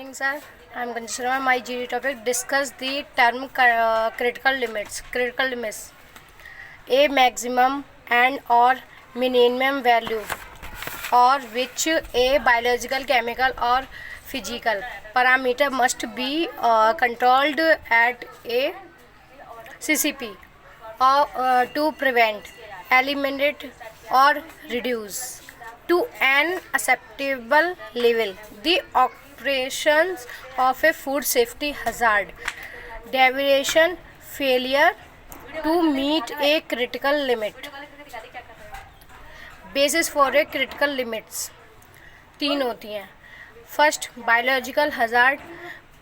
morning, sir. I'm going to share my GD topic. Discuss the term critical limits. Critical limits: a maximum and or minimum value, or which a biological, chemical, or physical parameter must be controlled at a CCP or to prevent, eliminate, or reduce to an acceptable level the operations of a food safety hazard. Deviation, failure to meet a critical limit. Basis for a critical limits 3 होती हैं. First, biological hazard,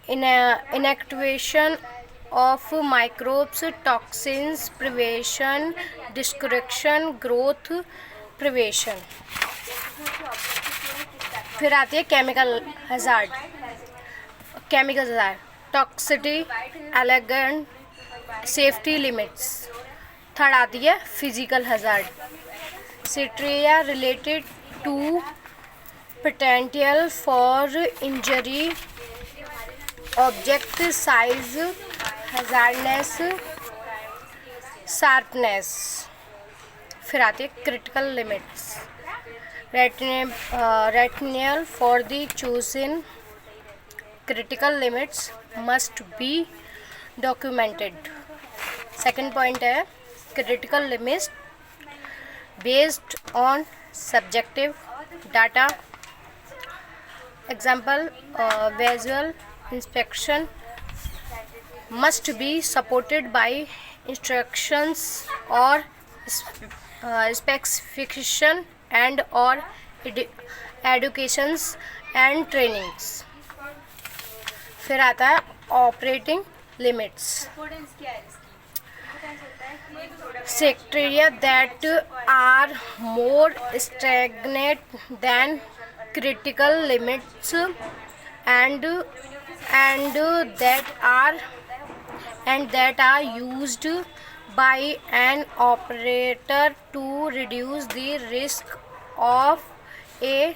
inactivation of microbes, toxins, prevention, destruction, growth prevention. फिर आती है chemical hazard. Toxicity, elegant, safety limits. Third आती है physical hazard. Criteria related to potential for injury, object size, hazardness, sharpness. फिर आती है critical limits. Rationale for the chosen critical limits must be documented. Second point है critical limits based on subjective data. Example, visual inspection must be supported by instructions or specification and or educations and trainings. फिर आता है operating limits. Criteria that are more stringent than critical limits and that are used by an operator to reduce the risk of a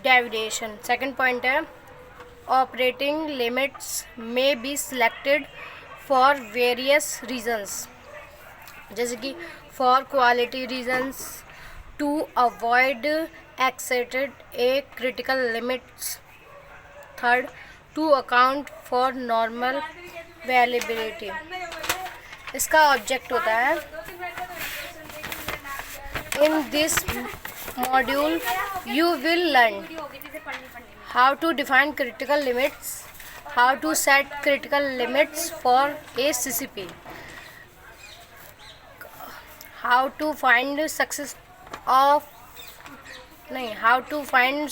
deviation. Second point है operating limits may be selected for various reasons, जैसे कि for quality reasons, to avoid exceeded a critical limits. Third, to account for normal availability. इसका object होता है in this module you will learn how to define critical limits, how to set critical limits for a CCP, how to find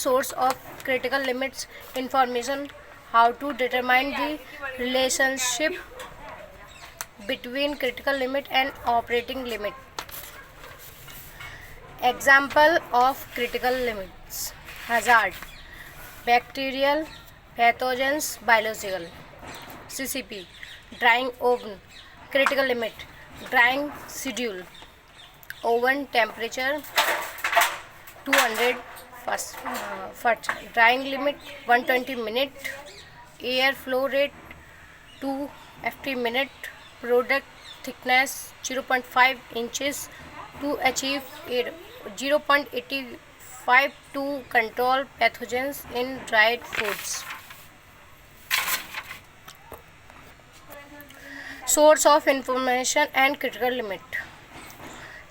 source of critical limits information, how to determine the relationship between critical limit and operating limit. Example of critical limits: hazard, bacterial, pathogens, biological. CCP, drying oven. Critical limit: drying schedule, oven temperature 200 first, drying limit 120 minute, air flow rate 2 ft minute, product thickness 0.5 inches to achieve 0.85 to control pathogens in dried foods. Source of information and critical limit.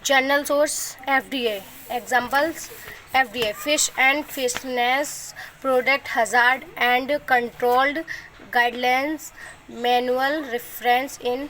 Journal source: FDA. Examples: FDA, fish and fitness product hazard and controlled guidelines, manual reference in